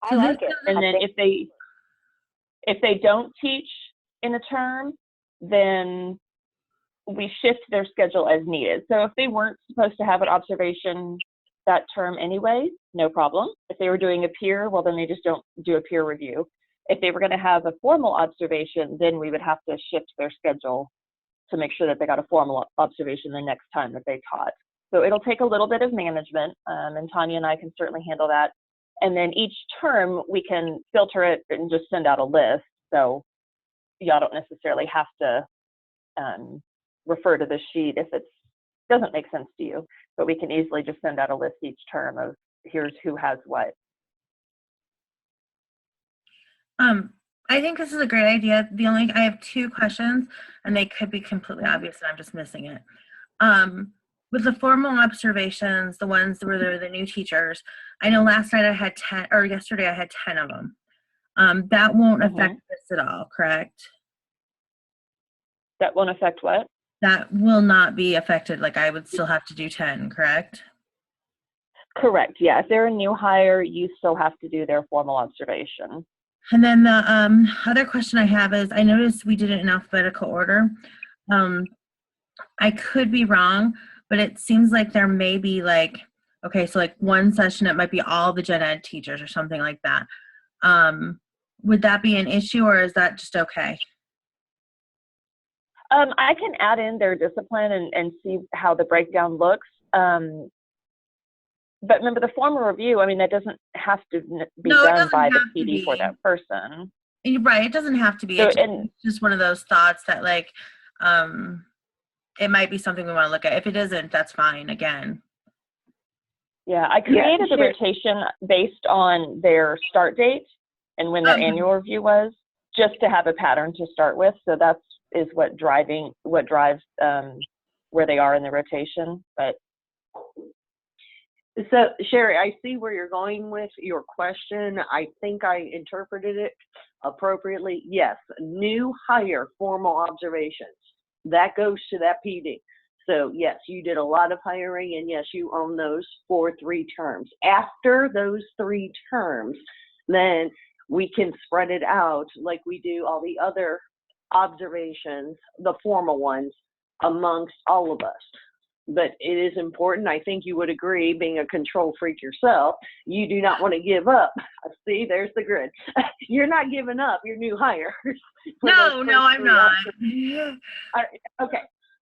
I So this like it. and then if they don't teach in a term, then we shift their schedule as needed. So if they weren't supposed to have an observation that term anyway, no problem. If they were doing a peer, well, then they just don't do a peer review. If they were going to have a formal observation, then we would have to shift their schedule to make sure that they got a formal observation the next time that they taught. So it'll take a little bit of management, and Tanya and I can certainly handle that. And then each term we can filter it and just send out a list. So y'all don't necessarily have to refer to the sheet if it doesn't make sense to you, but we can easily just send out a list each term of here's who has what. I think this is a great idea. I have 2 questions, and they could be completely obvious, and I'm just missing it. With the formal observations, the ones where they're the new teachers, I know last night I had 10, or yesterday I had 10 of them. That won't affect this at all, correct? That won't affect what? That will not be affected. Like I would still have to do 10, correct? Correct. Yeah. If they're a new hire, you still have to do their formal observation. And then the other question I have is, I noticed we did it in alphabetical order. I could be wrong, but it seems like there may be like, okay, so like one session, it might be all the gen ed teachers or something like that. Would that be an issue, or is that just okay? I can add in their discipline and see how the breakdown looks. But remember, the formal review, I mean, that doesn't have to be done by the PD for that person. Right. It doesn't have to be. So, it's just one of those thoughts that like, it might be something we want to look at. If it isn't, that's fine again. Yeah, I created the rotation based on their start date and when their annual review was, just to have a pattern to start with. So that's what drives where they are in the rotation. But so Sherry, I see where you're going with your question. I think I interpreted it appropriately. Yes, new hire formal observations. That goes to that PD. So yes, you did a lot of hiring, and yes, you own those for 3 terms. After those 3 terms, then we can spread it out like we do all the other observations, the formal ones, amongst all of us. But it is important, I think you would agree, being a control freak yourself, you do not want to give up. See, there's the grid. You're not giving up your new hires. No, I'm not. Okay.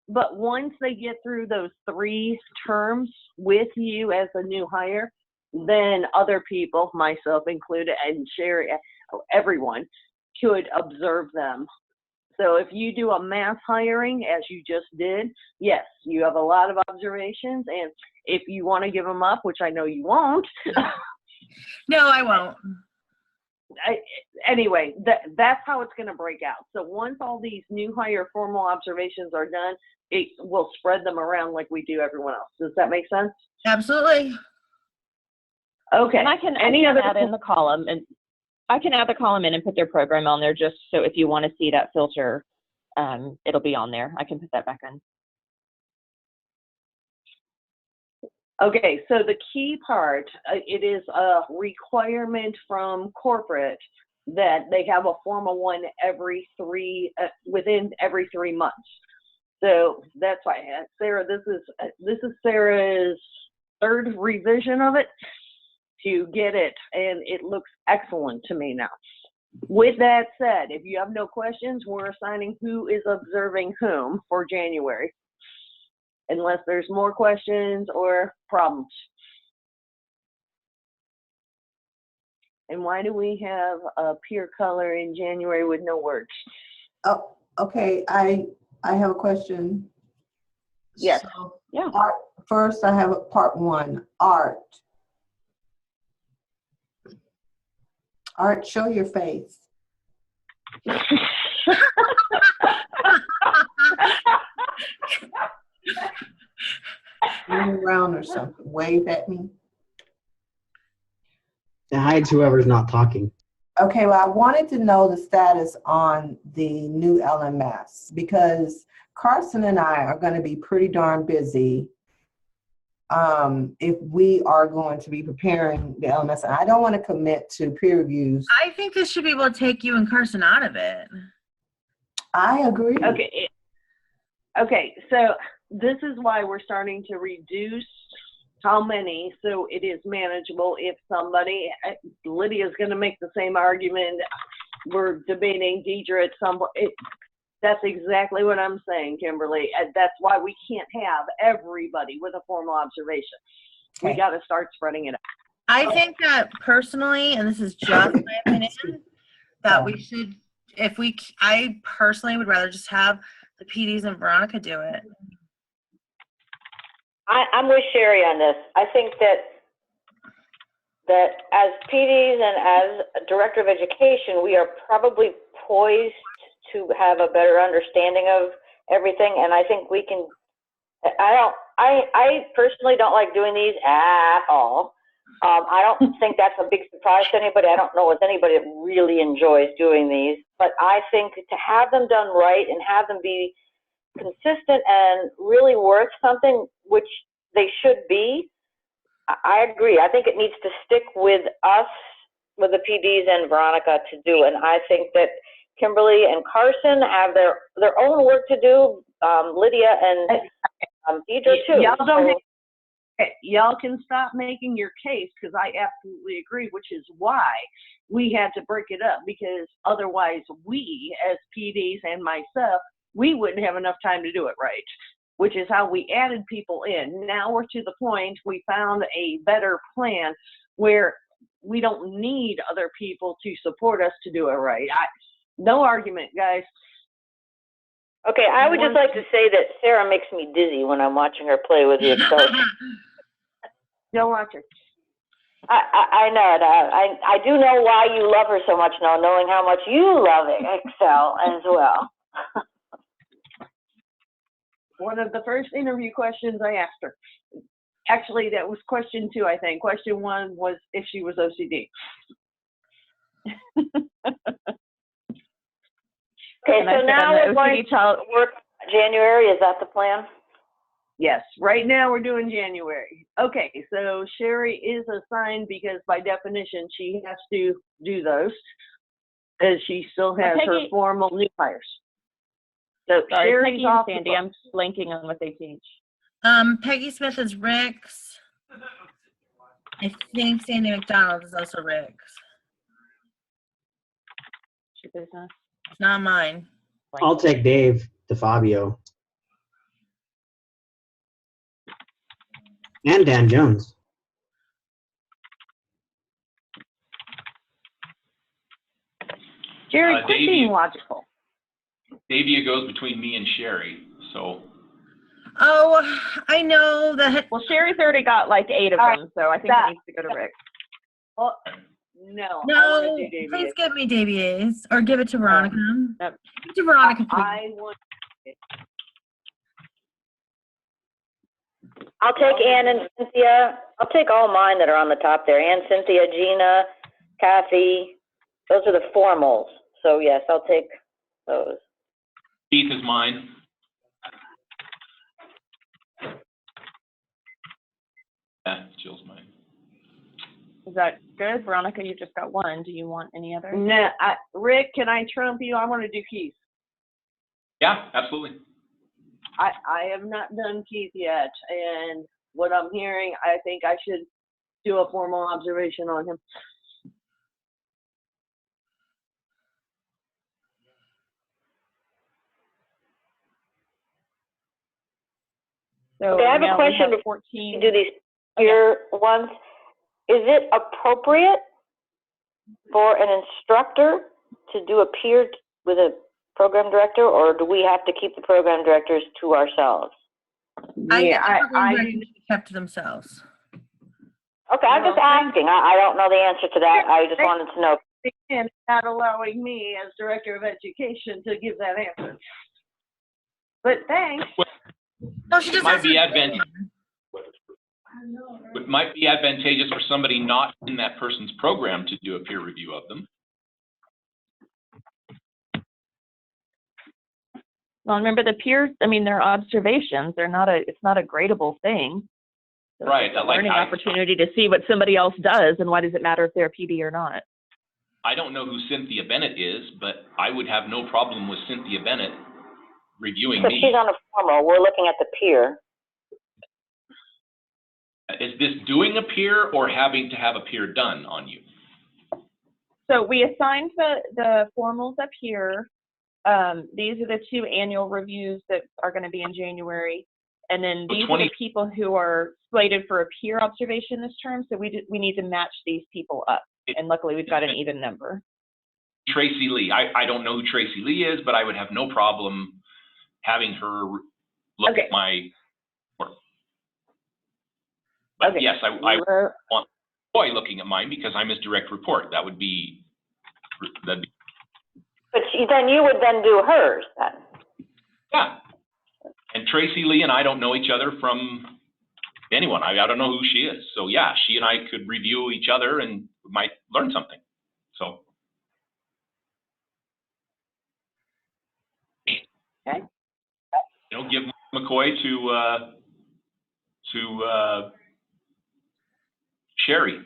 But once they get through those 3 terms with you as a new hire, then other people, myself included, and Sherry, everyone, could observe them. So if you do a mass hiring, as you just did, yes, you have a lot of observations. And if you want to give them up, which I know you won't. No, I won't. Anyway, that's how it's going to break out. So once all these new hire formal observations are done, it will spread them around like we do everyone else. Does that make sense? Absolutely. Okay. And I can add in the column, and I can add the column in and put their program on there, just so if you want to see that filter, it'll be on there. I can put that back in. Okay, so the key part, it is a requirement from corporate that they have a formal one within every 3 months. So that's why, Sarah, this is Sarah's 3rd revision of it to get it, and it looks excellent to me now. With that said, if you have no questions, we're assigning who is observing whom for January, unless there's more questions or problems. And why do we have a peer color in January with no words? Oh, okay. I have a question. Yes. So, Yeah. First, I have part 1, art. Art, show your face. Turn around or something. Wave at me. It hides whoever's not talking. Okay, well, I wanted to know the status on the new LMS, because Carson and I are going to be pretty darn busy if we are going to be preparing the LMS. And I don't want to commit to peer reviews. I think this should be able to take you and Carson out of it. I agree. Okay. Okay, so this is why we're starting to reduce how many, so it is manageable. If somebody, Lydia's going to make the same argument. We're debating Deidre at some point. That's exactly what I'm saying, Kimberly. That's why we can't have everybody with a formal observation. We Okay. got to start spreading it out. I think that personally, and this is just my opinion, that we should, I personally would rather just have the PDs and Veronica do it. I'm with Sherry on this. I think that as PDs and as Director of Education, we are probably poised to have a better understanding of everything, and I think we can. I personally don't like doing these at all. I don't think that's a big surprise to anybody. I don't know if anybody that really enjoys doing these, but I think to have them done right and have them be consistent and really worth something, which they should be, I agree. I think it needs to stick with us, with the PDs and Veronica to do. And I think that Kimberly and Carson have their own work to do. Lydia and Deidre too. Y'all can stop making your case, because I absolutely agree, which is why we had to break it up, because otherwise we, as PDs and myself, we wouldn't have enough time to do it right, which is how we added people in. Now we're to the point, we found a better plan where we don't need other people to support us to do it right. No argument, guys. Okay, I would just like to say that Sarah makes me dizzy when I'm watching her play with the Excel. Don't watch her. I know that. I do know why you love her so much now, knowing how much you love Excel as well. One of the first interview questions I asked her. Actually, that was question 2, I think. Question 1 was if she was OCD. Okay, so now we're going to work January. Is that the plan? Yes, right now we're doing January. Okay, so Sherry is assigned because by definition she has to do those, because she still has her formal new hires. So Sorry, Sherry's Peggy and off Sandy, I'm blanking on what they teach. Peggy Smith is Rick's. I think Sandy McDonald is also Rick's. Your business. It's not mine. I'll take Dave DeFabio. And Dan Jones. Jerry, quit being logical. Davia goes between me and Sherry, so. Oh, I know that. Well, Sherry's already got like 8 of them, so I think it needs to go to Rick. Well, no. No, please give me Davier's, or give it to Veronica. Yep. Give it to Veronica, please. I want it. I'll take Ann and Cynthia. I'll take all mine that are on the top there. Ann, Cynthia, Gina, Kathy. Those are the formals. So yes, I'll take those. Keith is mine. Yeah, Jill's mine. Is that good? Veronica, you just got 1. Do you want any others? No, Rick, can I trump you? I want to do Keith. Yeah, absolutely. I have not done Keith yet, and what I'm hearing, I think I should do a formal observation on him. So Okay, I have a question before you do these peer ones. Is it appropriate for an instructor to do a peer with a program director, or do we have to keep the program directors to ourselves? Yeah, I kept to themselves. Okay, I'm just asking. I don't know the answer to that. I just wanted to know. And not allowing me as director of education to give that answer. But thanks. No, she just Might be advantageous. It might be advantageous for somebody not in that person's program to do a peer review of them. Well, remember the peers, I mean, they're observations. It's not a gradable thing. So Right, It's a like learning I- opportunity to see what somebody else does, and why does it matter if they're a PD or not? I don't know who Cynthia Bennett is, but I would have no problem with Cynthia Bennett reviewing But me. she's on a formal, we're looking at the peer. Is this doing a peer or having to have a peer done on you? So we assigned the formals up here. These are the 2 annual reviews that are going to be in January. And then So these are 20 the people who are slated for a peer observation this term. So we need to match these people up. And luckily we've got an even number. Tracy Lee. I don't know who Tracy Lee is, but I would have no problem having her look Okay. at my work. But Okay. yes, I Uh, want Roy looking at mine because I'm his direct report. That'd be But then you would then do hers then. yeah. And Tracy Lee and I don't know each other from anyone. I don't know who she is. So yeah, she and I could review each other and might learn something. So. Okay. You know, give McCoy to Sherry.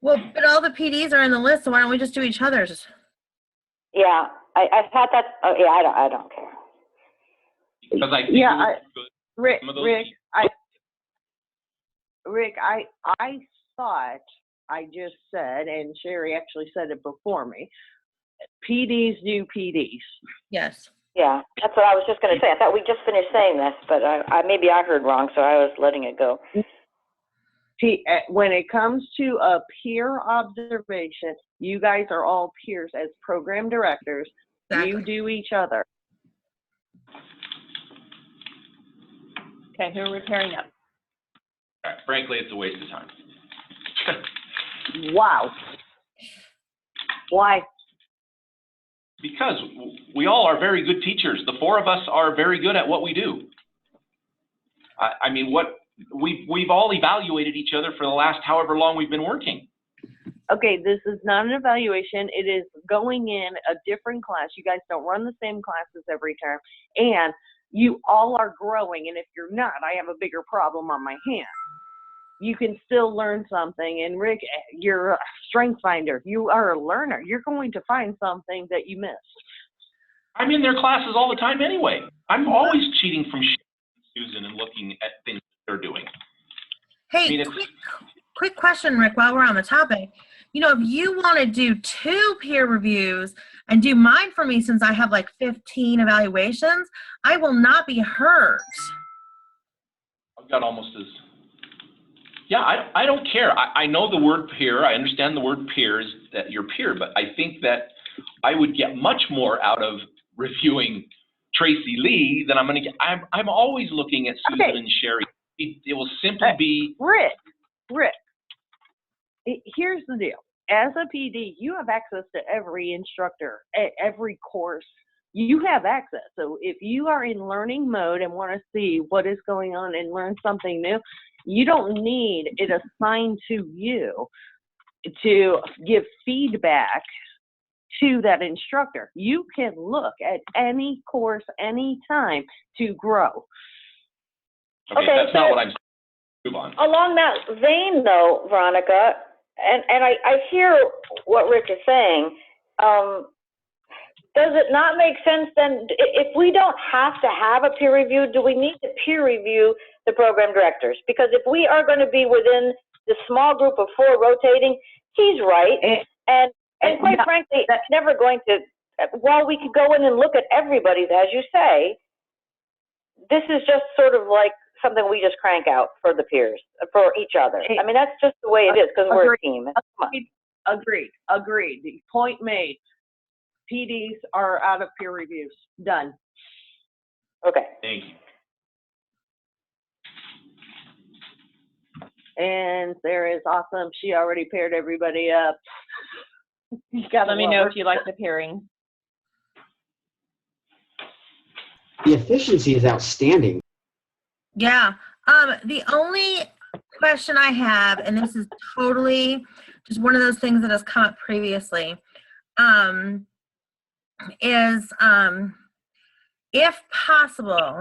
Well, but all the PDs are in the list, so why don't we just do each other's? Yeah, I thought that, oh, yeah, I don't care. Because I think Yeah, it would be good. Rick, Some of those Rick, I thought I just said, and Sherry actually said it before me, PDs do PDs. Yes. Yeah, that's what I was just gonna say. I thought we just finished saying this, but maybe I heard wrong, so I was letting it go. When it comes to a peer observation, you guys are all peers as program directors. Exactly. You do each other. Okay, who are we pairing up? Frankly, it's a waste of time. Wow. Why? Because we all are very good teachers. The 4 of us are very good at what we do. I mean, we've all evaluated each other for the last however long we've been working. Okay, this is not an evaluation. It is going in a different class. You guys don't run the same classes every term. And you all are growing. And if you're not, I have a bigger problem on my hands. You can still learn something. And Rick, you're a strength finder. You are a learner. You're going to find something that you missed. I'm in their classes all the time anyway. I'm always cheating from Susan and looking at things they're doing. Hey, I mean, it's- quick question, Rick, while we're on the topic. You know, if you want to do 2 peer reviews and do mine for me, since I have like 15 evaluations, I will not be hurt. I've got almost as, yeah, I don't care. I know the word peer. I understand the word peer is that you're peer, but I think that I would get much more out of reviewing Tracy Lee than I'm going to get. I'm always looking at Susan Okay. and Sherry. It will simply be, Rick, here's the deal. As a PD, you have access to every instructor, every course. You have access. So if you are in learning mode and want to see what is going on and learn something new, you don't need it assigned to you to give feedback to that instructor. You can look at any course anytime to grow. okay, Okay, that's not so- what I'm saying. Move on. Along that vein though, Veronica, and I hear what Rick is saying, does it not make sense then, if we don't have to have a peer review, do we need to peer review the program directors? Because if we are going to be within the small group of 4 rotating, he's right. And quite frankly, that's never going to, while we could go in and look at everybody's, as you say, this is just sort of like something we just crank out for the peers, for each other. I mean, that's just the way it is, because we're a team. Come on. Agreed. The point made. PDs are out of peer reviews. Done. Okay. Thank you. And Sarah is awesome. She already paired everybody up. You gotta Let me love know her. if you like the pairing. The efficiency is outstanding. Yeah. The only question I have, and this is totally just one of those things that has come up previously, is if possible,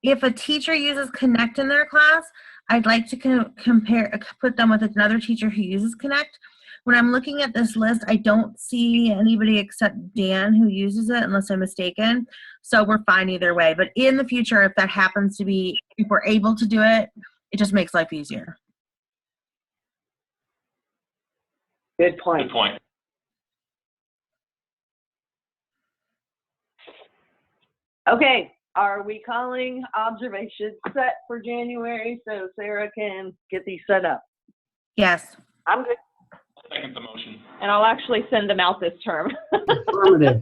if a teacher uses Connect in their class, I'd like to put them with another teacher who uses Connect. When I'm looking at this list, I don't see anybody except Dan who uses it, unless I'm mistaken. So we're fine either way. But in the future, if that happens to be, if we're able to do it, it just makes life easier. Good point. Good point. Okay, are we calling observations set for January so Sarah can get these set up? Yes. I'm good. Second the motion. And I'll actually send them out this term. Affirmative.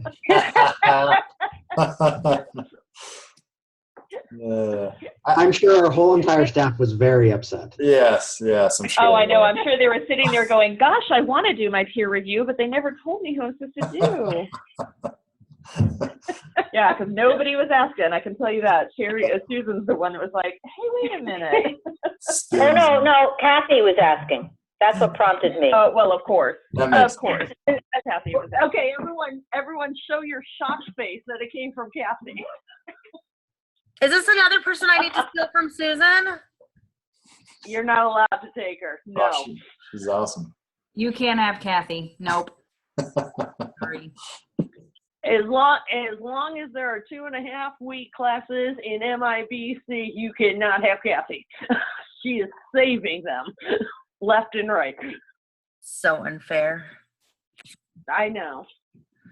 I'm sure our whole entire staff was very upset. Yes, yes, I'm sure. Oh, I know. I'm sure they were sitting there going, gosh, I want to do my peer review, but they never told me who I'm supposed to do. Yeah, because nobody was asking. I can tell you that. Susan's the one that was like, hey, wait a minute. Oh, no, Kathy was asking. That's what prompted me. Oh, well, of course. That makes Of course. Kathy was asking. Okay, everyone show your shocked face that it came from Kathy. Is this another person I need to steal from Susan? You're not allowed to take her. No. Oh, she's awesome. You can't have Kathy. Nope. Sorry. As long as there are 2.5 week classes in MIBC, you cannot have Kathy. She is saving them left and right. So unfair. I know.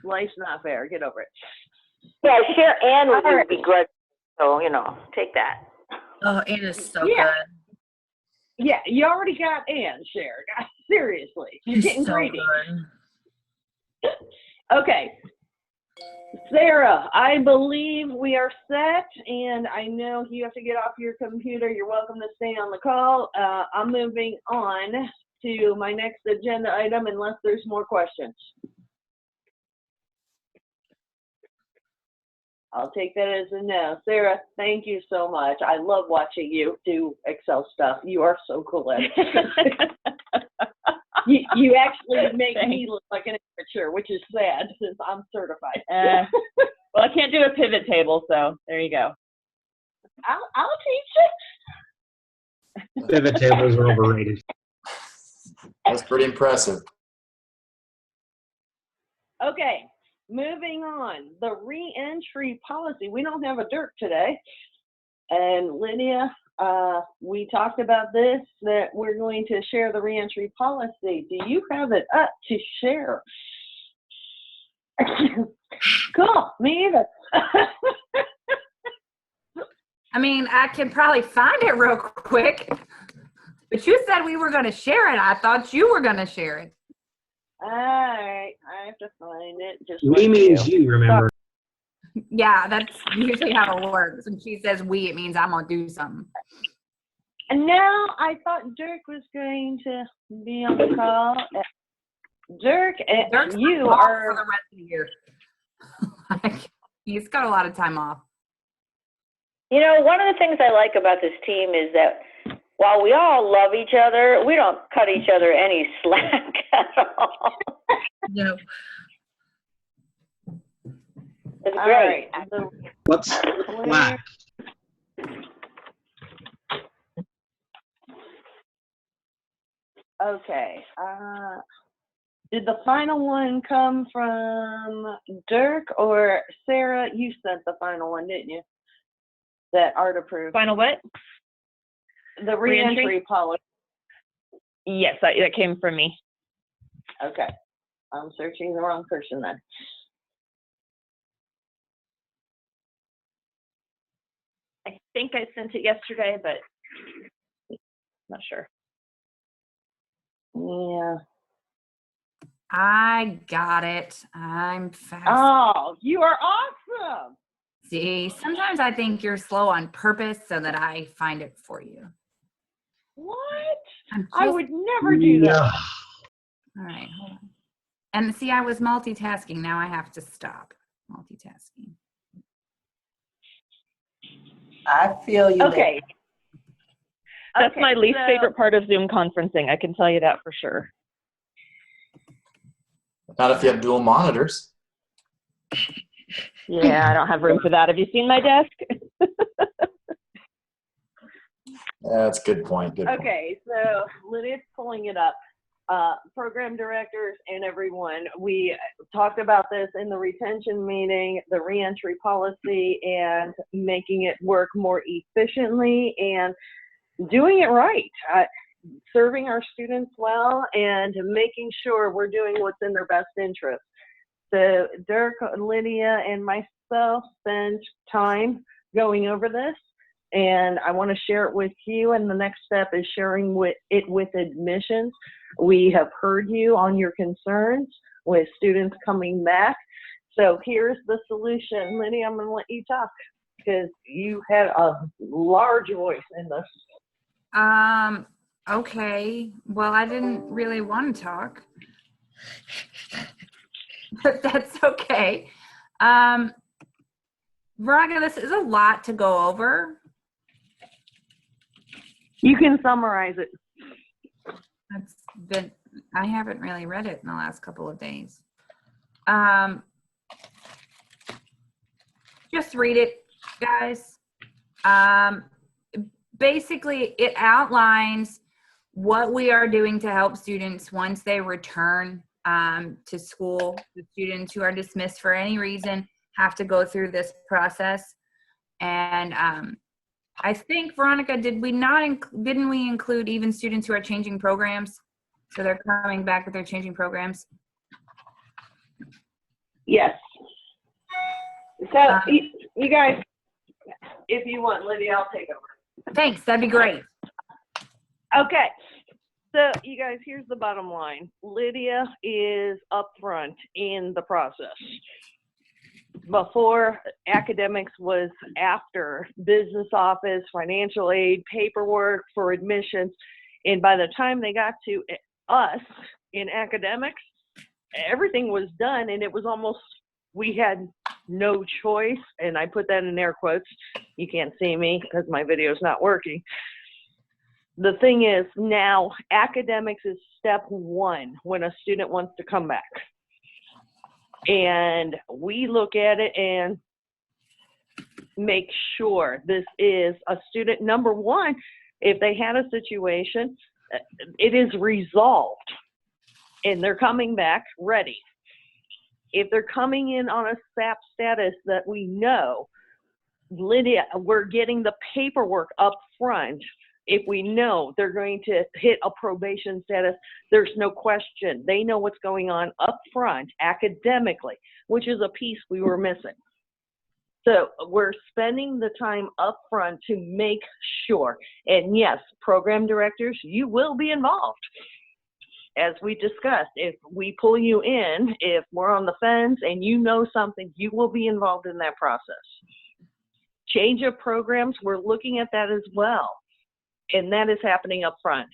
Life's not fair. Get over it. Yeah, share Ann would be begrudging, so, take that. Oh, it is so Yeah. good. Yeah, you already got Ann shared. Seriously. You're It's getting so greedy. good. Okay. Sarah, I believe we are set, and I know you have to get off your computer. You're welcome to stay on the call. I'm moving on to my next agenda item unless there's more questions. I'll take that as a no. Sarah, thank you so much. I love watching you do Excel stuff. You are so cool at it. You actually make me look like an amateur, which is sad since I'm certified. Well, I can't do a pivot table, so there you go. I'll teach it. Pivot tables are overrated. That's pretty impressive. Okay, moving on. The re-entry policy. We don't have a Dirk today. And Lydia, we talked about this, that we're going to share the re-entry policy. Do you have it up to share? Cool, me either. I mean, I can probably find it real quick. But you said we were going to share it. I thought you were going to share it. All right, I have to find it. Just We like means you. you, remember. Yeah, that's usually how it works. When she says we, it means I'm going to do something. And now I thought Dirk was going to be on the call. Dirk, Dirk's you off are. for the rest of the year. He's got a lot of time off. One of the things I like about this team is that while we all love each other, we don't cut each other any slack at all. No. It's All great. right. So What's last? okay. Did the final one come from Dirk or Sarah? You sent the final one, didn't you? That Art approved. Final what? The Re-entry? re-entry policy. Yes, that came from me. Okay. I'm searching the wrong person then. I think I sent it yesterday, but not sure. Yeah. I got it. I'm fast. Oh, you are awesome. See, sometimes I think you're slow on purpose so that I find it for you. What? I'm I just- would never do that. Yeah. All right, hold on. And see, I was multitasking. Now I have to stop multitasking. I feel you. Okay. That's Okay, my least so- favorite part of Zoom conferencing. I can tell you that for sure. Not if you have dual monitors. Yeah, I don't have room for that. Have you seen my desk? That's a good point. Good point. Okay, so Lydia's pulling it up. Program directors and everyone, we talked about this in the retention meeting, the reentry policy, and making it work more efficiently and doing it right. Serving our students well and making sure we're doing what's in their best interest. So Dirk, Lydia, and myself spend time going over this, and I want to share it with you, and the next step is sharing it with admissions. We have heard you on your concerns with students coming back. So here's the solution. Lydia, I'm going to let you talk because you had a large voice in this. Okay. Well, I didn't really want to talk, but that's okay. Veronica, this is a lot to go over. You can summarize it. I haven't really read it in the last couple of days. Just read it, guys. Basically, it outlines what we are doing to help students once they return to school. The students who are dismissed for any reason have to go through this process. And I think, Veronica, didn't we include even students who are changing programs? So they're coming back, but they're changing programs? Yes. So you guys, if you want, Lydia, I'll take over. Thanks, that'd be great. Okay. So you guys, here's the bottom line. Lydia is upfront in the process. Before, academics was after business office, financial aid, paperwork for admissions. And by the time they got to us in academics, everything was done, and it was almost, we had no choice. And I put that in air quotes. You can't see me because my video is not working. The thing is, now academics is step one when a student wants to come back. And we look at it and make sure this is a student. Number one, if they had a situation, it is resolved and they're coming back ready. If they're coming in on a SAP status that we know, Lydia, we're getting the paperwork up front. If we know they're going to hit a probation status, there's no question. They know what's going on up front academically, which is a piece we were missing. So we're spending the time up front to make sure. And yes, program directors, you will be involved. As we discussed, if we pull you in, if we're on the fence and you know something, you will be involved in that process. Change of programs, we're looking at that as well. And that is happening up front.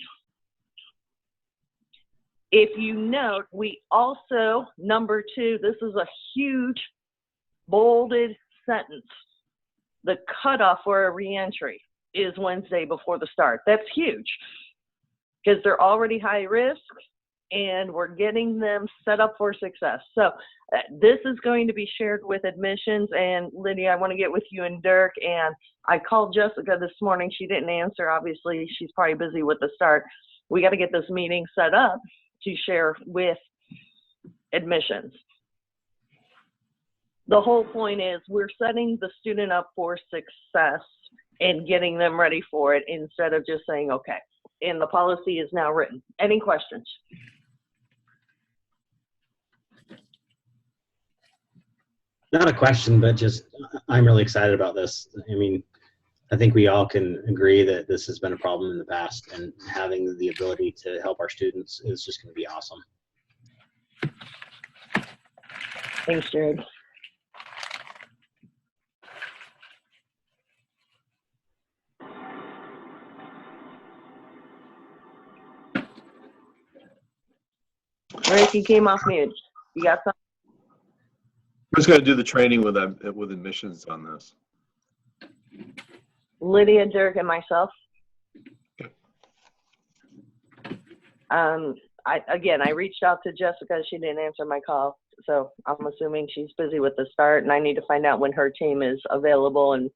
If you note, we also, number two, this is a huge bolded sentence. The cutoff for a reentry is Wednesday before the start. That's huge because they're already high risk and we're getting them set up for success. So this is going to be shared with admissions. And Lydia, I want to get with you and Dirk. And I called Jessica this morning. She didn't answer. Obviously, she's probably busy with the start. We got to get this meeting set up to share with admissions. The whole point is we're setting the student up for success and getting them ready for it instead of just saying, okay. And the policy is now written. Any questions? Not a question, but just I'm really excited about this. I mean, I think we all can agree that this has been a problem in the past, and having the ability to help our students is just going to be awesome. Thanks, Jared. Rick, you came off mute. You got something? Who's going to do the training with admissions on this? Lydia, Dirk, and myself. I reached out to Jessica. She didn't answer my call, so I'm assuming she's busy with the start, and I need to find out when her team is available, and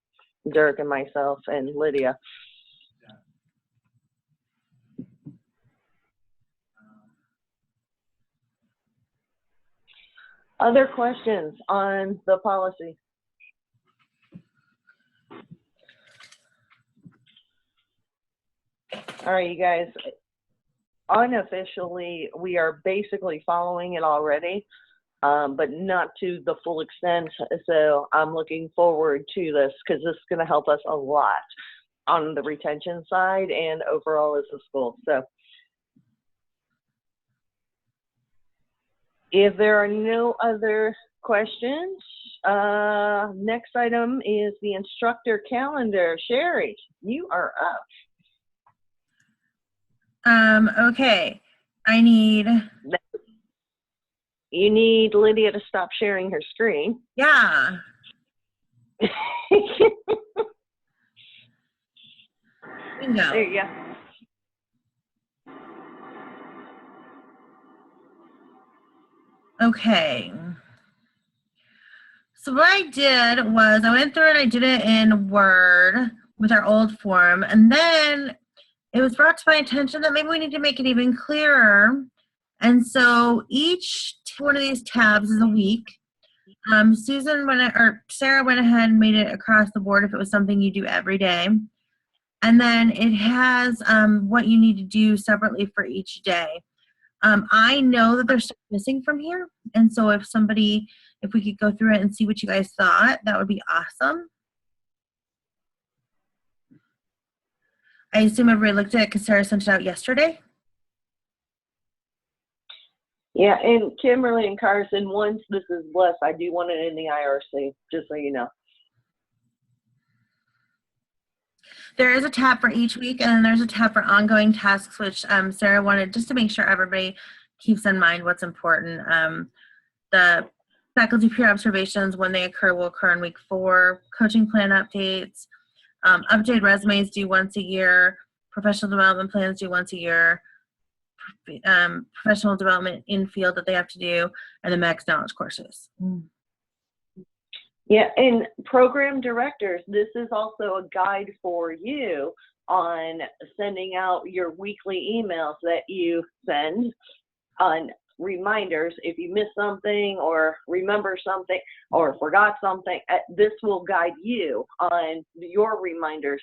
Dirk and myself and Lydia. Other questions on the policy? All right, you guys, unofficially, we are basically following it already, but not to the full extent. So I'm looking forward to this because this is going to help us a lot on the retention side and overall as a school. So if there are no other questions, next item is the instructor calendar. Sherry, you are up. Okay, I need, You need Lydia to stop sharing her screen. yeah. Bingo. There you go. Okay. So what I did was I went through and I did it in Word with our old form, and then it was brought to my attention that maybe we need to make it even clearer. And so each one of these tabs is a week. Sarah went ahead and made it across the board if it was something you do every day. And then it has what you need to do separately for each day. I know that there's stuff missing from here. And so if we could go through it and see what you guys thought, that would be awesome. I assume everybody looked at it because Sarah sent it out yesterday. Yeah, and Kimberly and Carson, once this is blessed, I do want it in the IRC, just so you know. There is a tab for each week, and then there's a tab for ongoing tasks, which Sarah wanted just to make sure everybody keeps in mind what's important. The faculty peer observations, when they occur, will occur in week 4. Coaching plan updates, updated resumes due once a year. Professional development plans due once a year. Professional development in field that they have to do, and the Max Knowledge courses. Yeah, and program directors, this is also a guide for you on sending out your weekly emails that you send on reminders. If you miss something or remember something or forgot something, this will guide you on your reminders.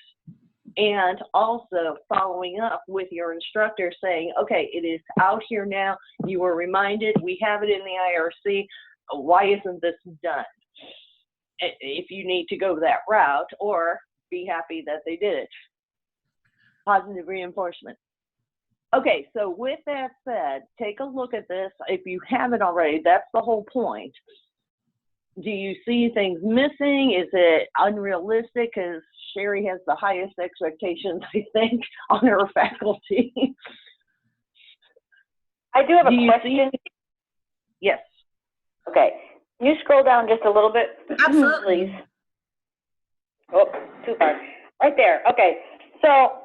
And also following up with your instructor saying, okay, it is out here now. You were reminded. We have it in the IRC. Why isn't this done? If you need to go that route, or be happy that they did it. Positive reinforcement. Okay, so with that said, take a look at this. If you haven't already, that's the whole point. Do you see things missing? Is it unrealistic? Because Sherry has the highest expectations, I think, on her faculty. I do have a question. Yes. Okay. Can you scroll down just a little bit, Absolutely. please? Oh, too far. Right there. Okay. So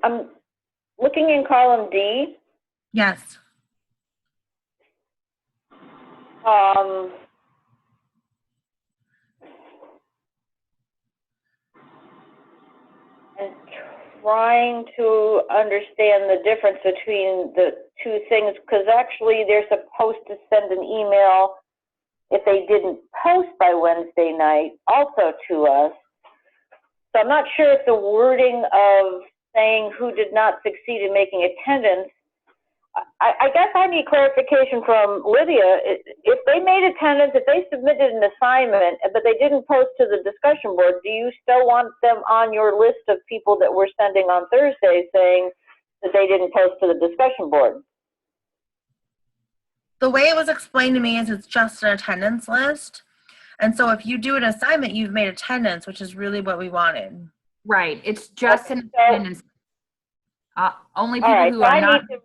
I'm looking in column D. Yes. And trying to understand the difference between the two things, because actually they're supposed to send an email if they didn't post by Wednesday night also to us. So I'm not sure if the wording of saying who did not succeed in making attendance, I guess I need clarification from Lydia. If they made attendance, if they submitted an assignment, but they didn't post to the discussion board, do you still want them on your list of people that we're sending on Thursday saying that they didn't post to the discussion board? The way it was explained to me is it's just an attendance list. And so if you do an assignment, you've made attendance, which is really what we wanted. Right. It's just an attendance. Only people who are not. I need to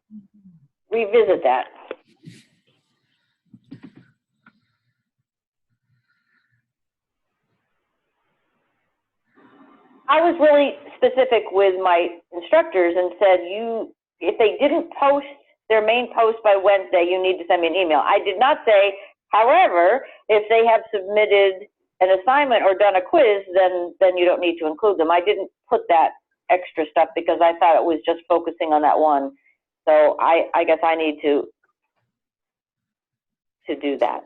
revisit that. I was really specific with my instructors and said, if they didn't post their main post by Wednesday, you need to send me an email. I did not say, however, if they have submitted an assignment or done a quiz, then you don't need to include them. I didn't put that extra stuff because I thought it was just focusing on that one. So I guess I need to to do that.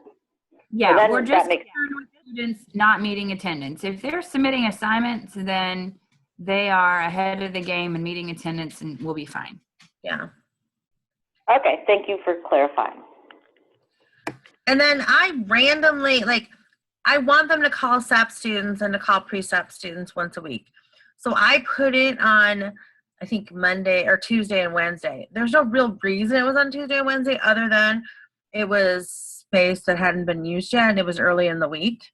Yeah, then we're that just makes concerned with students not meeting attendance. If they're submitting assignments, then they are ahead of the game and meeting attendance, and we'll be fine. Yeah. Okay, thank you for clarifying. And then I randomly, like, I want them to call SAP students and to call pre-SAP students once a week. So I put it on, I think, Monday or Tuesday and Wednesday. There's no real reason it was on Tuesday and Wednesday other than it was space that hadn't been used yet and it was early in the week.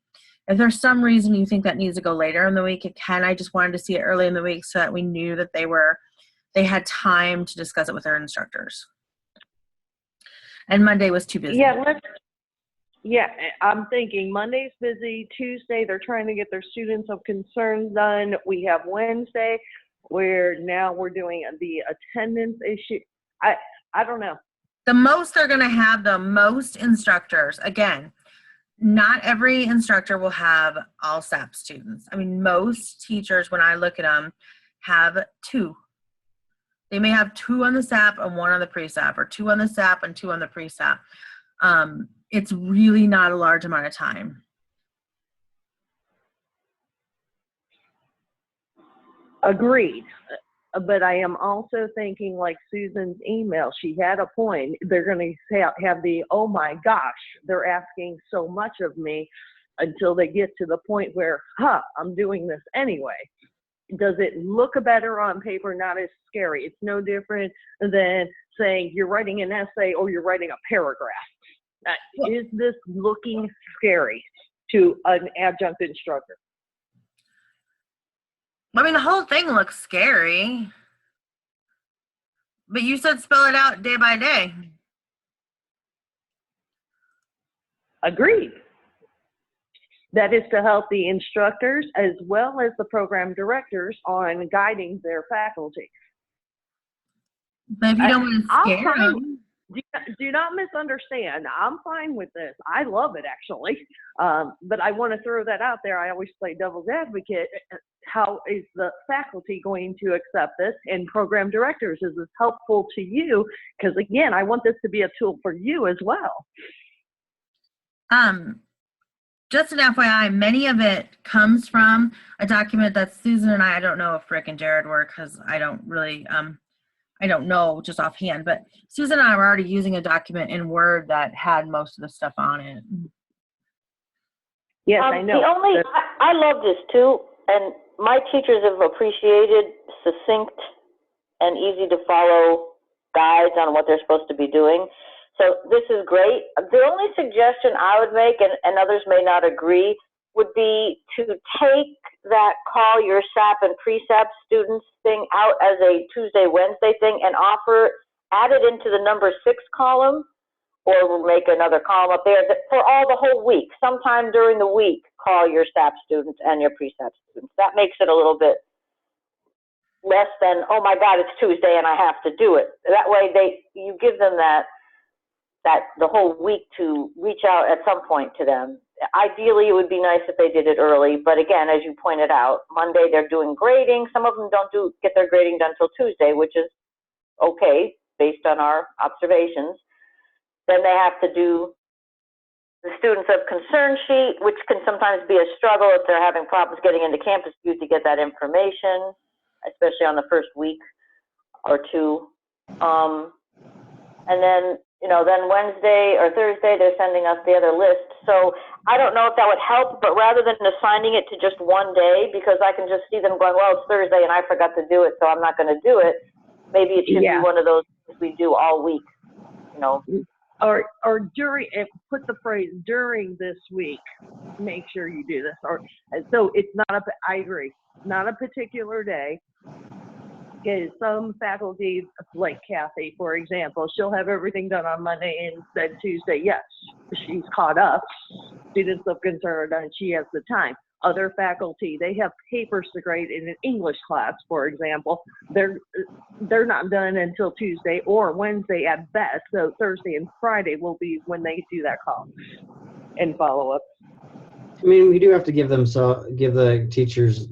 If there's some reason you think that needs to go later in the week, it can. I just wanted to see it early in the week so that we knew that they had time to discuss it with their instructors. And Monday was too busy. Yeah, I'm thinking Monday's busy, Tuesday they're trying to get their students of concern done. We have Wednesday where now we're doing the attendance issue. I don't know. The most they're going to have the most instructors. Again, not every instructor will have all SAP students. I mean, most teachers, when I look at them, have 2. They may have 2 on the SAP and 1 on the pre-SAP, or 2 on the SAP and 2 on the pre-SAP. It's really not a large amount of time. Agreed. But I am also thinking, like Susan's email, she had a point. They're going to have the, oh my gosh, they're asking so much of me, until they get to the point where, I'm doing this anyway. Does it look better on paper? Not as scary. It's no different than saying you're writing an essay or you're writing a paragraph. Is this looking scary to an adjunct instructor? I mean, the whole thing looks scary. But you said spell it out day by day. Agreed. That is to help the instructors as well as the program directors on guiding their faculty. But if you don't want to scare them. Do not misunderstand. I'm fine with this. I love it, actually. But I want to throw that out there. I always play devil's advocate. How is the faculty going to accept this? And program directors, is this helpful to you? Because, again, I want this to be a tool for you as well. Just an FYI, many of it comes from a document that Susan and I don't know if Rick and Jared were, because I don't really, I don't know just offhand, but Susan and I were already using a document in Word that had most of the stuff on it. Yes, I know. I love this too, and my teachers have appreciated succinct and easy to follow guides on what they're supposed to be doing. So this is great. The only suggestion I would make, and others may not agree, would be to take that call your SAP and pre-SAP students thing out as a Tuesday, Wednesday thing and add it into the number 6 column, or we'll make another column up there for all the whole week. Sometime during the week, call your SAP students and your pre-SAP students. That makes it a little bit less than, oh my God, it's Tuesday and I have to do it. That way you give them that the whole week to reach out at some point to them. Ideally, it would be nice if they did it early, but again, as you pointed out, Monday they're doing grading. Some of them don't get their grading done till Tuesday, which is okay based on our observations. Then they have to do the students of concern sheet, which can sometimes be a struggle if they're having problems getting into Campus View to get that information, especially on the first week or two. And then, then Wednesday or Thursday, they're sending us the other list. So I don't know if that would help, but rather than assigning it to just one day, because I can just see them going, well, it's Thursday and I forgot to do it, so I'm not going to do it. Maybe it should be one of those things we do all week, Or during, put the phrase during this week, make sure you do this. Or so it's not I agree, not a particular day. Because some faculty, like Kathy, for example, she'll have everything done on Monday and then Tuesday, yes, she's caught up. Students of concern, and she has the time. Other faculty, they have papers to grade in an English class, for example. They're not done until Tuesday or Wednesday at best. So Thursday and Friday will be when they do that call and follow up. I mean, we do have to give the teachers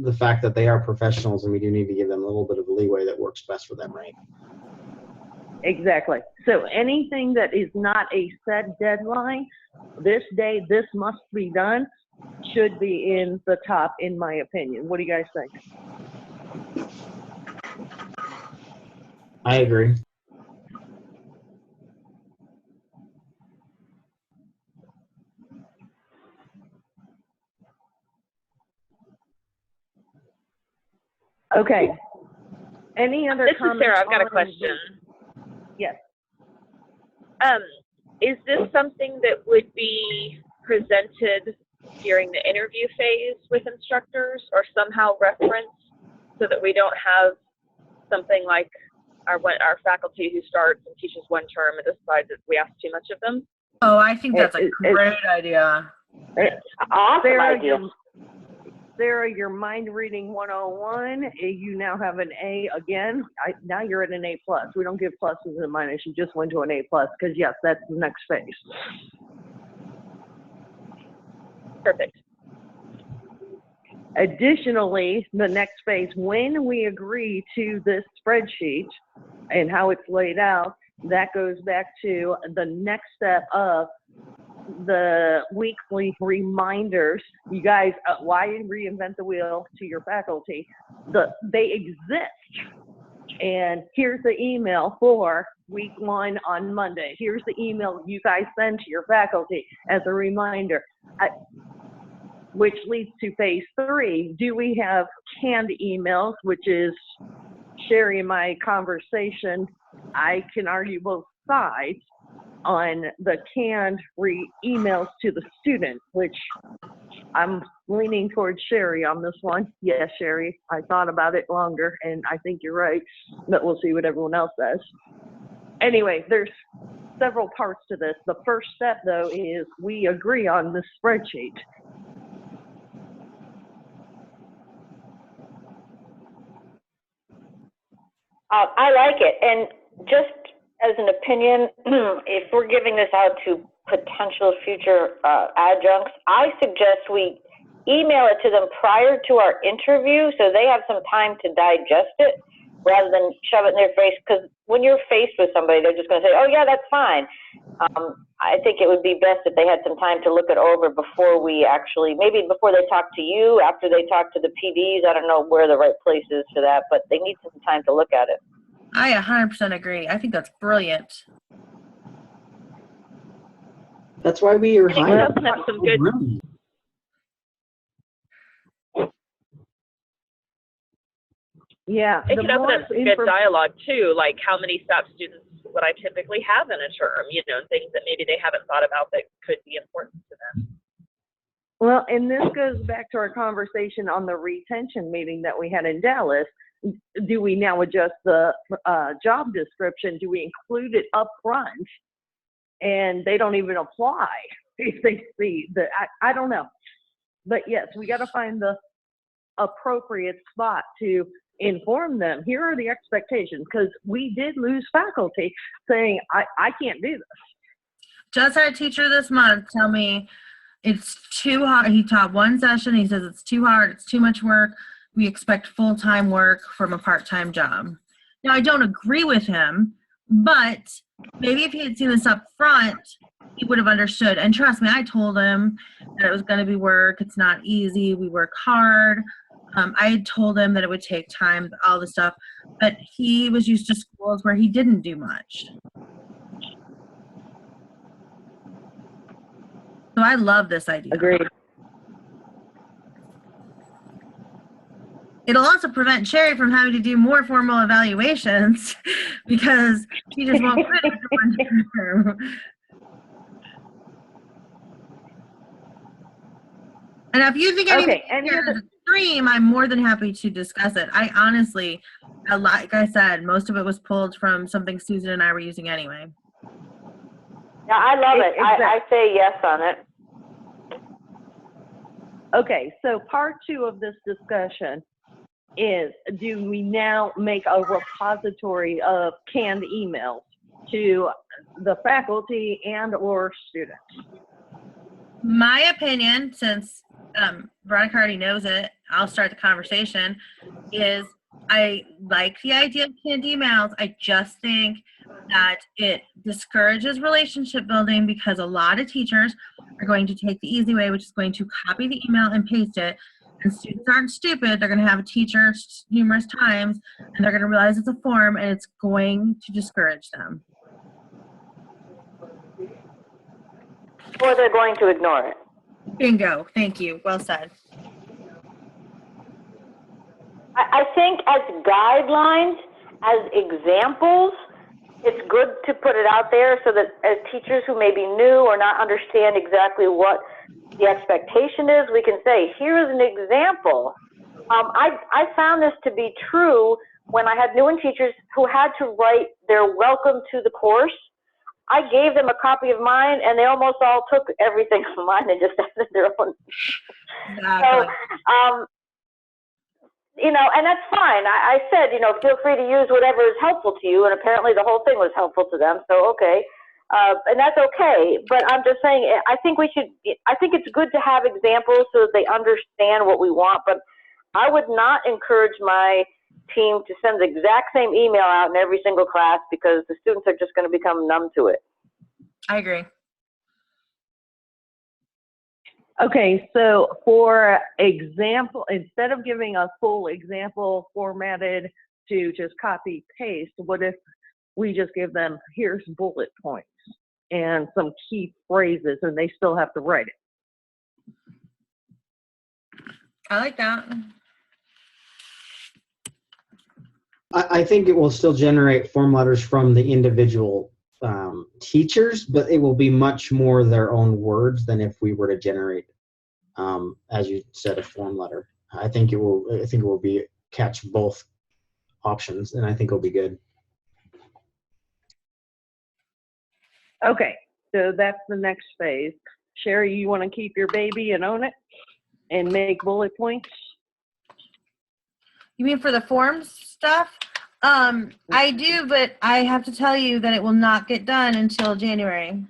the fact that they are professionals, and we do need to give them a little bit of leeway that works best for them, right? Exactly. So anything that is not a set deadline, this day, this must be done, should be in the top, in my opinion. What do you guys think? I agree. Okay. Any other This is comments? Sarah. I've got a on question. Yes. Is this something that would be presented during the interview phase with instructors or somehow referenced so that we don't have something like our faculty who starts and teaches one term and decides that we ask too much of them? Oh, I think that's a great idea. Awesome idea. Sarah, your mind reading 101, you now have an A again. Now you're at an A+. We don't give pluses and minus. You just went to an A+, because yes, that's the next phase. Perfect. Additionally, the next phase, when we agree to this spreadsheet and how it's laid out, that goes back to the next step of the weekly reminders. You guys, why reinvent the wheel to your faculty? They exist. And here's the email for week 1 on Monday. Here's the email you guys send to your faculty as a reminder. Which leads to phase 3. Do we have canned emails, which is Sherry and my conversation? I can argue both sides on the canned emails to the student, which I'm leaning towards Sherry on this one. Yes, Sherry, I thought about it longer, and I think you're right, but we'll see what everyone else says. Anyway, there's several parts to this. The first step, though, is we agree on this spreadsheet. I like it. And just as an opinion, if we're giving this out to potential future adjuncts, I suggest we email it to them prior to our interview so they have some time to digest it rather than shove it in their face. Because when you're faced with somebody, they're just going to say, oh, yeah, that's fine. I think it would be best if they had some time to look it over before we actually, maybe before they talk to you, after they talk to the PDs. I don't know where the right place is for that, but they need some time to look at it. I 100% agree. I think that's brilliant. That's why we are I think hiring. we also have some good. Yeah. It the can open more up some good dialogue too, like how many STAP students would I typically have in a term, you know, things that maybe they haven't thought about that could be important to them. Well, and this goes back to our conversation on the retention meeting that we had in Dallas. Do we now adjust the job description? Do we include it up front and they don't even apply if they see that? I don't know. But yes, we got to find the appropriate spot to inform them. Here are the expectations, because we did lose faculty saying, I can't do this. Just had a teacher this month tell me it's too hard. He taught one session. He says it's too hard. It's too much work. We expect full-time work from a part-time job. Now, I don't agree with him, but maybe if he had seen this up front, he would have understood. And trust me, I told him that it was going to be work. It's not easy. We work hard. I had told him that it would take time, all this stuff, but he was used to schools where he didn't do much. So I love this idea. Agreed. It'll also prevent Sherry from having to do more formal evaluations because she just won't quit after one term. And if you think anything is extreme, I'm more than happy to discuss it. I honestly, like I said, most of it was pulled from something Susan and I were using anyway. Yeah, I love it. I say yes on it. Okay, so part 2 of this discussion is, do we now make a repository of canned emails to the faculty and or students? My opinion, since Veronica already knows it, I'll start the conversation, is I like the idea of canned emails. I just think that it discourages relationship building because a lot of teachers are going to take the easy way, which is going to copy the email and paste it. And students aren't stupid. They're going to have a teacher numerous times, and they're going to realize it's a form, and it's going to discourage them. Or they're going to ignore it. Bingo. Thank you. Well said. I think as guidelines, as examples, it's good to put it out there so that as teachers who may be new or not understand exactly what the expectation is, we can say, here is an example. I found this to be true when I had new teachers who had to write their welcome to the course. I gave them a copy of mine, and they almost all took everything from mine and just added their own. Exactly. So, you know, and that's fine. I said, you know, feel free to use whatever is helpful to you, and apparently the whole thing was helpful to them, so okay. And that's okay, but I'm just saying, I think it's good to have examples so that they understand what we want, but I would not encourage my team to send the exact same email out in every single class because the students are just going to become numb to it. I agree. Okay, so for example, instead of giving a full example formatted to just copy paste, what if we just give them, here's bullet points and some key phrases, and they still have to write it? I like that. I think it will still generate form letters from the individual teachers, but it will be much more their own words than if we were to generate, as you said, a form letter. I think it will be catch both options, and I think it'll be good. Okay, so that's the next phase. Sherry, you want to keep your baby and own it and make bullet points? You mean for the forms stuff? I do, but I have to tell you that it will not get done until January.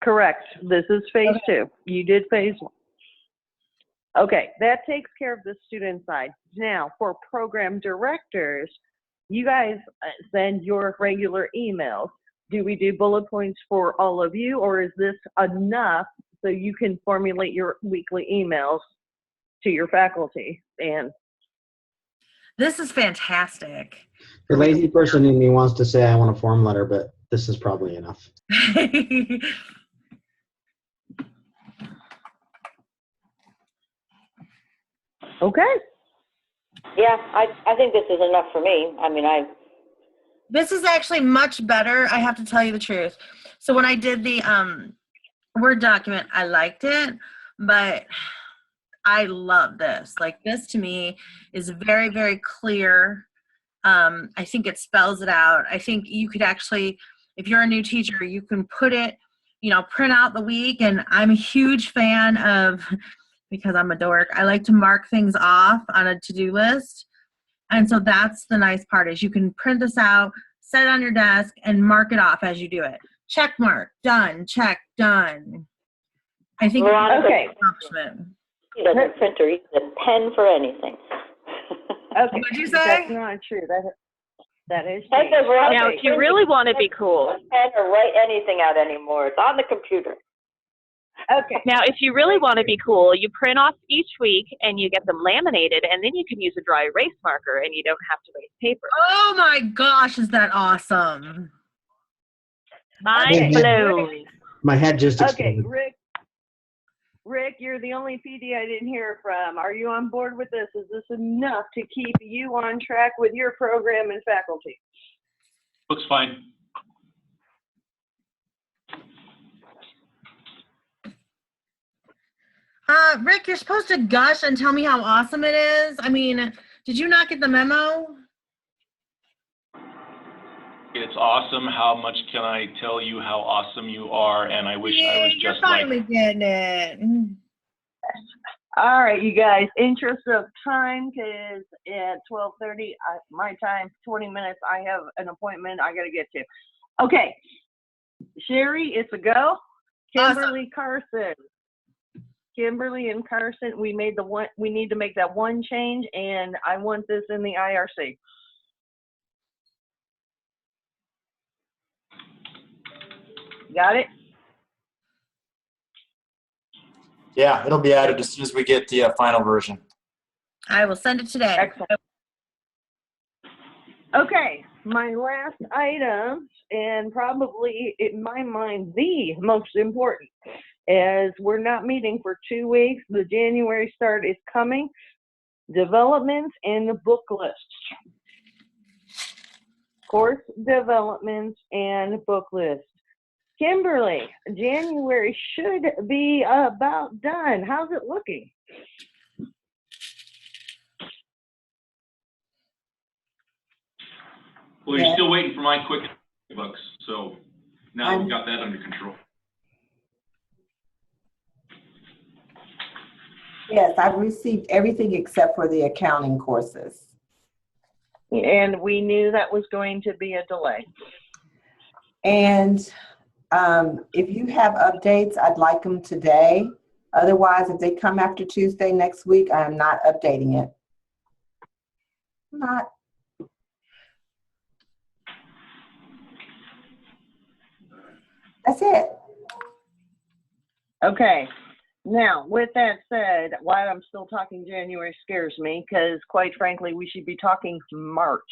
Correct. This is phase 2. You did phase 1. Okay, that takes care of the student side. Now, for program directors, you guys send your regular emails. Do we do bullet points for all of you, or is this enough so you can formulate your weekly emails to your faculty? And this is fantastic. The lazy person in me wants to say I want a form letter, but this is probably enough. Okay. Yeah, I think this is enough for me. I mean, This is actually much better, I have to tell you the truth. So when I did the Word document, I liked it, but I love this. Like, this to me is very, very clear. I think it spells it out. I think you could actually, if you're a new teacher, you can put it, you know, print out the week. And I'm a huge fan of, because I'm a dork, I like to mark things off on a to-do list. And so that's the nice part, is you can print this out, set it on your desk, and mark it off as you do it. Check mark, done, check, done. I think Veronica, okay. He doesn't print or use a pen for anything. Okay. What'd you say? That's not true. That is Hey, true. Veronica, Now, if you really want to be cool, pen or write anything out anymore. It's on the computer. Okay. Now, if you really want to be cool, you print off each week and you get them laminated, and then you can use a dry erase marker and you don't have to waste paper. Oh my gosh, is that awesome? Mind blown. My head just Okay, exploded. Rick, you're the only PD I didn't hear from. Are you on board with this? Is this enough to keep you on track with your program and faculty? Looks fine. Rick, you're supposed to gush and tell me how awesome it is. I mean, did you not get the memo? It's awesome. How much can I tell you how awesome you are? And I wish I was You're just like, finally getting it. All right, you guys, interest of time, because at 12:30, my time, 20 minutes, I have an appointment I got to get to. Okay, Sherry, it's a go. Kimberly Carson. Kimberly and Carson, we need to make that one change, and I want this in the IRC. Got it? Yeah, it'll be added as soon as we get the final version. I will send it today. Excellent. Okay, my last item, and probably in my mind the most important, is we're not meeting for 2 weeks. The January start is coming. Developments and the book list. Course developments and book list. Kimberly, January should be about done. How's it looking? Well, you're still waiting for my quick books, so now we've got that under control. Yes, I've received everything except for the accounting courses. And we knew that was going to be a delay. And if you have updates, I'd like them today. Otherwise, if they come after Tuesday next week, I am not updating it. Not. That's it. Okay. Now, with that said, why I'm still talking January scares me, because quite frankly, we should be talking March.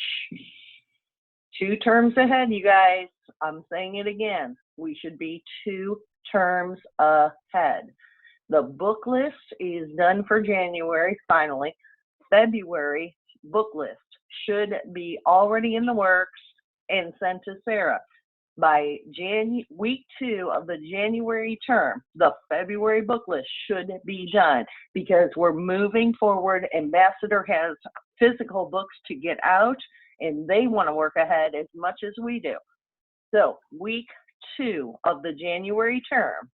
2 terms ahead, you guys. I'm saying it again. We should be 2 terms ahead. The book list is done for January, finally. February book list should be already in the works and sent to Sarah. By week 2 of the January term, the February book list should be done because we're moving forward. Ambassador has physical books to get out, and they want to work ahead as much as we do. So week 2 of the January term,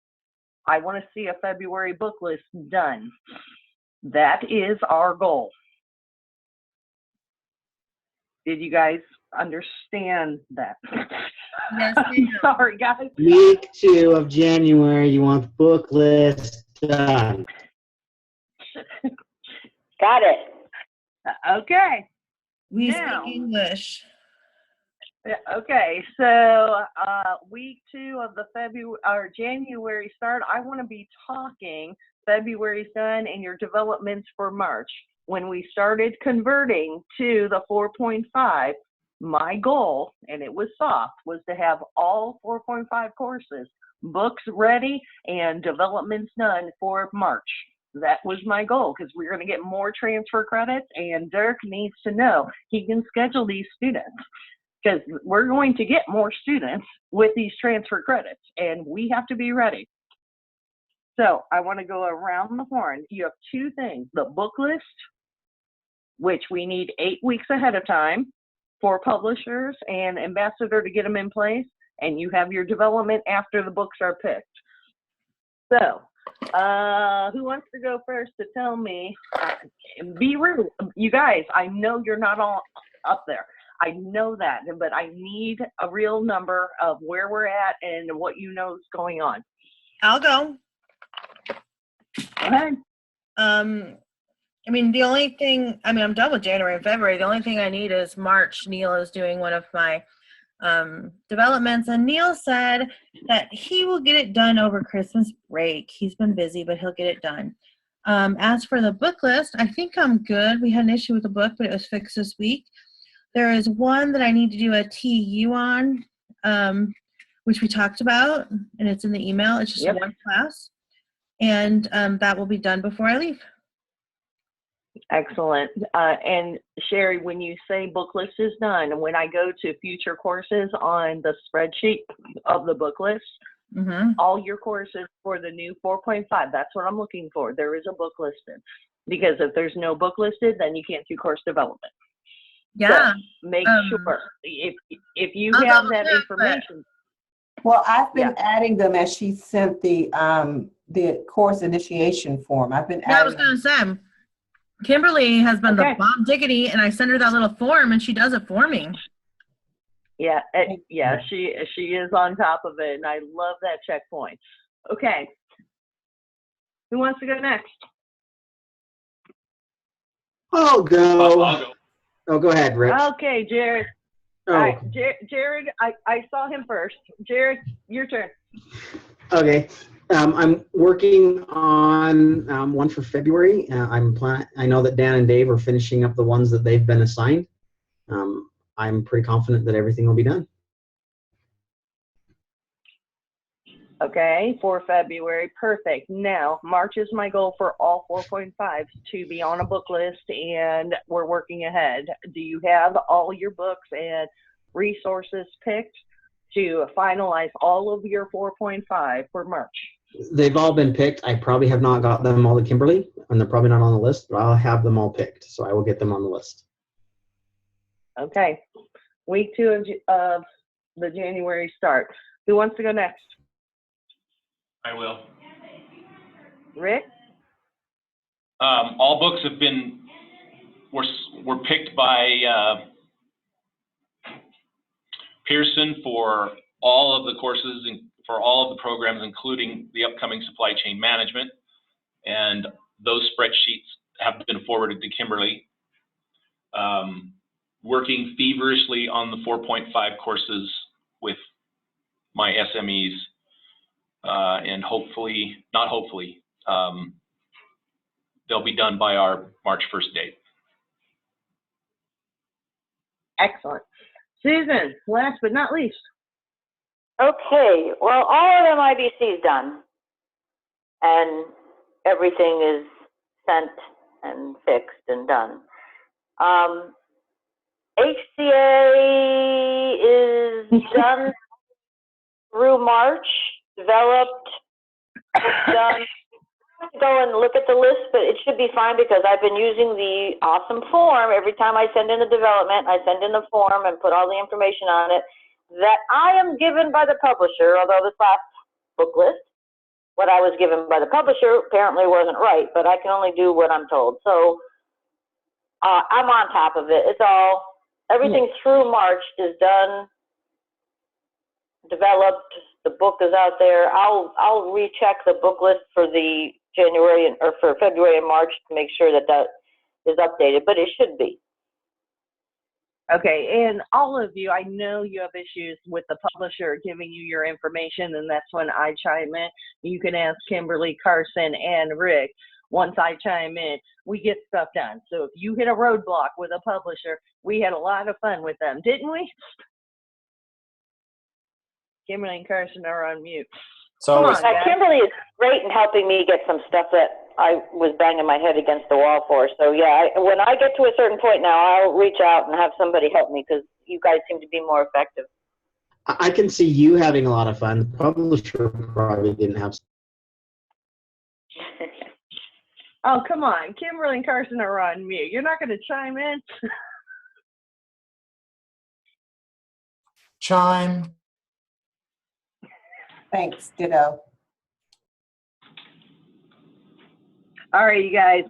I want to see a February book list done. That is our goal. Did you guys understand that? Yes, ma'am. Sorry, guys. Week 2 of January, you want the book list done. Got it. Okay. We Now. speak English. Okay, so week 2 of the January start, I want to be talking February's done and your developments for March. When we started converting to the 4.5, my goal, and it was soft, was to have all 4.5 courses, books ready and developments done for March. That was my goal because we're going to get more transfer credits, and Dirk needs to know he can schedule these students because we're going to get more students with these transfer credits, and we have to be ready. So I want to go around the horn. You have 2 things: the book list, which we need 8 weeks ahead of time for publishers and Ambassador to get them in place, and you have your development after the books are picked. So who wants to go first to tell me? Be rude. You guys, I know you're not all up there. I know that, but I need a real number of where we're at and what you know is going on. I'll go. Go ahead. I mean, the only thing, I'm done with January and February. The only thing I need is March. Neil is doing one of my developments, and Neil said that he will get it done over Christmas break. He's been busy, but he'll get it done. As for the book list, I think I'm good. We had an issue with the book, but it was fixed this week. There is one that I need to do a TU on, which we talked about, and it's in the email. It's just one class, and that will be done before I leave. Excellent. And Sherry, when you say book list is done, and when I go to future courses on the spreadsheet of the book list, all your courses for the new 4.5, that's what I'm looking for. There is a book listed, because if there's no book listed, then you can't do course development. Yeah. So make sure if you have that information. Well, I've been adding them as she sent the course initiation form. I've been adding. Yeah, I was going to say, Kimberly has been the bomb diggity, and I send her that little form, and she does it for me. Yeah, she is on top of it, and I love that checkpoint. Okay, Who wants to go next? I'll go. I'll go. Oh, go ahead, Rich. Okay, Jared. Oh, All right, Jared, I saw him first. Jared, your turn. okay. I'm working on one for February. I know that Dan and Dave are finishing up the ones that they've been assigned. I'm pretty confident that everything will be done. Okay, for February, perfect. Now, March is my goal for all 4.5s to be on a book list, and we're working ahead. Do you have all your books and resources picked to finalize all of your 4.5 for March? They've all been picked. I probably have not got them all to Kimberly, and they're probably not on the list, but I'll have them all picked, so I will get them on the list. Okay, week 2 of the January start. Who wants to go next? I will. Rick? All books have been, were picked by Pearson for all of the courses and for all of the programs, including the upcoming supply chain management. And those spreadsheets have been forwarded to Kimberly. Working feverishly on the 4.5 courses with my SMEs. And hopefully, not hopefully, they'll be done by our March 1st date. Excellent. Susan, last but not least. Okay, well, all of them IBC's done, and everything is sent and fixed and done. HCA is done through March, developed, done. I have to go and look at the list, but it should be fine because I've been using the awesome form. Every time I send in the development, I send in the form and put all the information on it that I am given by the publisher, although this last book list, what I was given by the publisher apparently wasn't right, but I can only do what I'm told. So I'm on top of it. It's all, everything through March is done, developed, the book is out there. I'll recheck the book list for the January or for February and March to make sure that that is updated, but it should be. Okay, and all of you, I know you have issues with the publisher giving you your information, and that's when I chime in. You can ask Kimberly, Carson, and Rick. Once I chime in, we get stuff done. So if you hit a roadblock with a publisher, we had a lot of fun with them, didn't we? Kimberly and Carson are on mute. So Come on, guys. Kimberly is great in helping me get some stuff that I was banging my head against the wall for. So yeah, when I get to a certain point now, I'll reach out and have somebody help me because you guys seem to be more effective. I can see you having a lot of fun. The publisher probably didn't have. Oh, come on. Kimberly and Carson are on mute. You're not going to chime in? chime. Thanks, ditto. All right, you guys,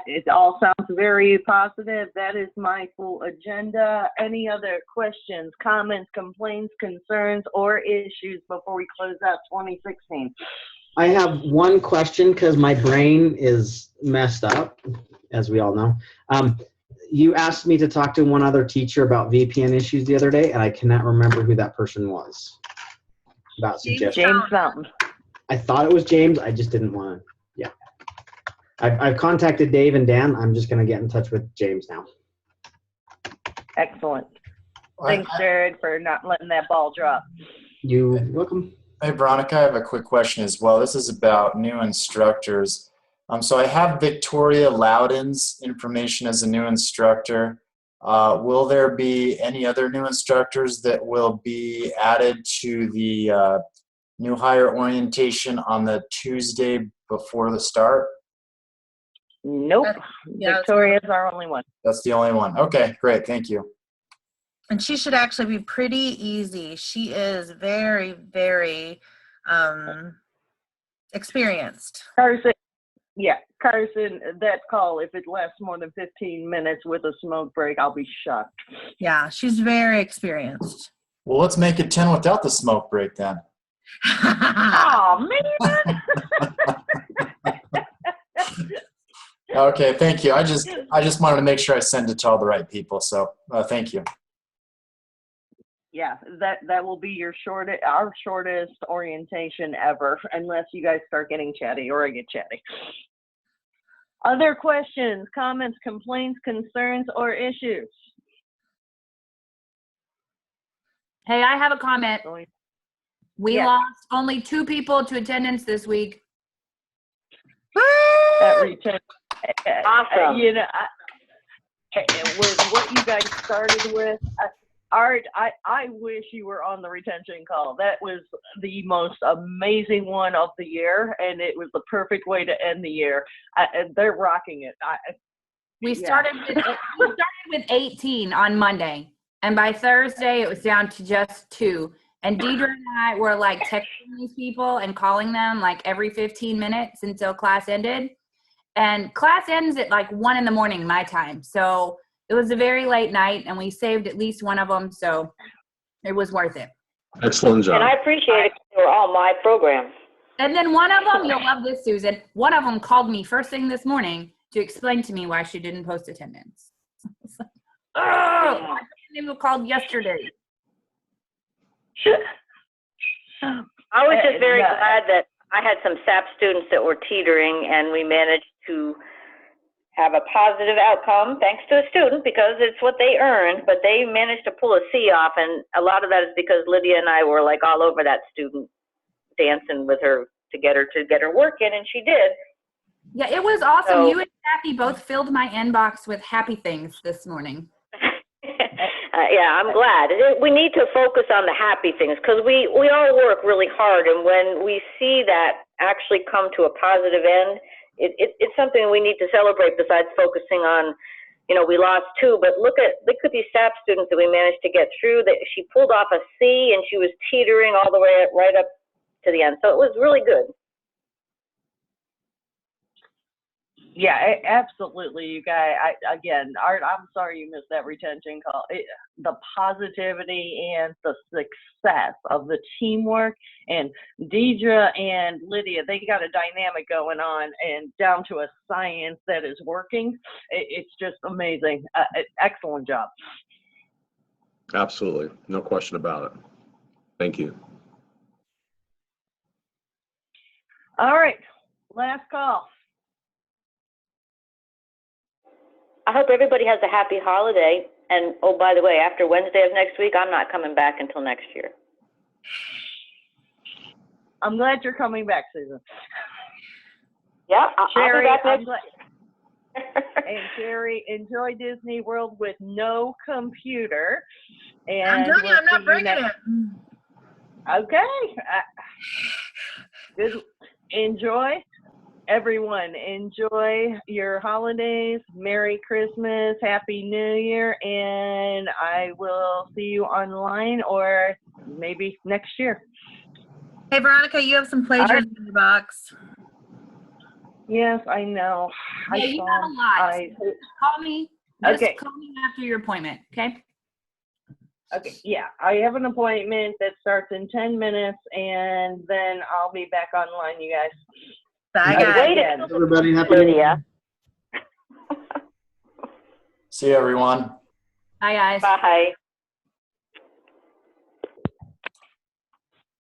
it all sounds very positive. That is my full agenda. Any other questions, comments, complaints, concerns, or issues before we close out 2016? I have one question because my brain is messed up, as we all know. You asked me to talk to one other teacher about VPN issues the other day, and I cannot remember who that person was. About suggestions. James Fountain. I thought it was James. I just didn't want to. Yeah. I've contacted Dave and Dan. I'm just going to get in touch with James now. Excellent. Thanks, Jared, for not letting that ball drop. You're welcome. Hey, Veronica, I have a quick question as well. This is about new instructors. So I have Victoria Loudon's information as a new instructor. Will there be any other new instructors that will be added to the new hire orientation on the Tuesday before the start? Nope. Yeah, Victoria's our only one. That's the only one. Okay, great. Thank you. And she should actually be pretty easy. She is very, very experienced. Carson, yeah, Carson, that call, if it lasts more than 15 minutes with a smoke break, I'll be shocked. Yeah, she's very experienced. Well, let's make it 10 without the smoke break then. Oh, man. Okay, thank you. I just wanted to make sure I send it to all the right people. So thank you. Yeah, that will be our shortest orientation ever, unless you guys start getting chatty or I get chatty. Other questions, comments, complaints, concerns, or issues? Hey, I have a comment. We Yes. lost only 2 people to attendance this week. At return. Awesome. You know, with what you guys started with, Art, I wish you were on the retention call. That was the most amazing one of the year, and it was the perfect way to end the year. They're rocking it. We started with 18 on Monday, and by Thursday it was down to just 2. And Deidre and I were like texting these people and calling them like every 15 minutes until class ended. And class ends at like 1 in the morning my time. So it was a very late night, and we saved at least one of them. So it was worth it. Excellent job. And I appreciate it. They were all my program. And then one of them, you'll love this, Susan. One of them called me first thing this morning to explain to me why she didn't post attendance. Oh, my name called yesterday. I was just very glad that I had some SAP students that were teetering, and we managed to have a positive outcome thanks to a student, because it's what they earned, but they managed to pull a C off, and a lot of that is because Lydia and I were like all over that student, dancing with her to get her work in, and she did. Yeah, it was awesome. So, you and Kathy both filled my inbox with happy things this morning. yeah, I'm glad. We need to focus on the happy things, because we all work really hard, and when we see that actually come to a positive end, it's something we need to celebrate, besides focusing on, we lost 2, but look at these SAP students that we managed to get through. That she pulled off a C, and she was teetering all the way right up to the end. So it was really good. Yeah, absolutely, you guys. Again, Art, I'm sorry you missed that retention call. The positivity and the success of the teamwork, and Deidre and Lydia, they got a dynamic going on, and down to a science that is working. It's just amazing. Excellent job. Absolutely. No question about it. Thank you. All right, last call. I hope everybody has a happy holiday. And, oh, by the way, after Wednesday of next week, I'm not coming back until next year. I'm glad you're coming back, Susan. Yeah, I'll Sherry, be back next and Sherry, enjoy Disney World with no computer. And I'm telling you, I'm not bringing it. Okay. Good. Enjoy. Everyone, enjoy your holidays. Merry Christmas, Happy New Year, and I will see you online or maybe next year. Hey, Veronica, you have some plagiarism in your box. Yes, I know. Yeah, you have a lot. Call me. Just call me after your appointment, okay? Okay, yeah, I have an appointment that starts in 10 minutes, and then I'll be back online, you guys. Bye, guys. Everybody, happy Lydia. See you, everyone. Bye, guys. Bye.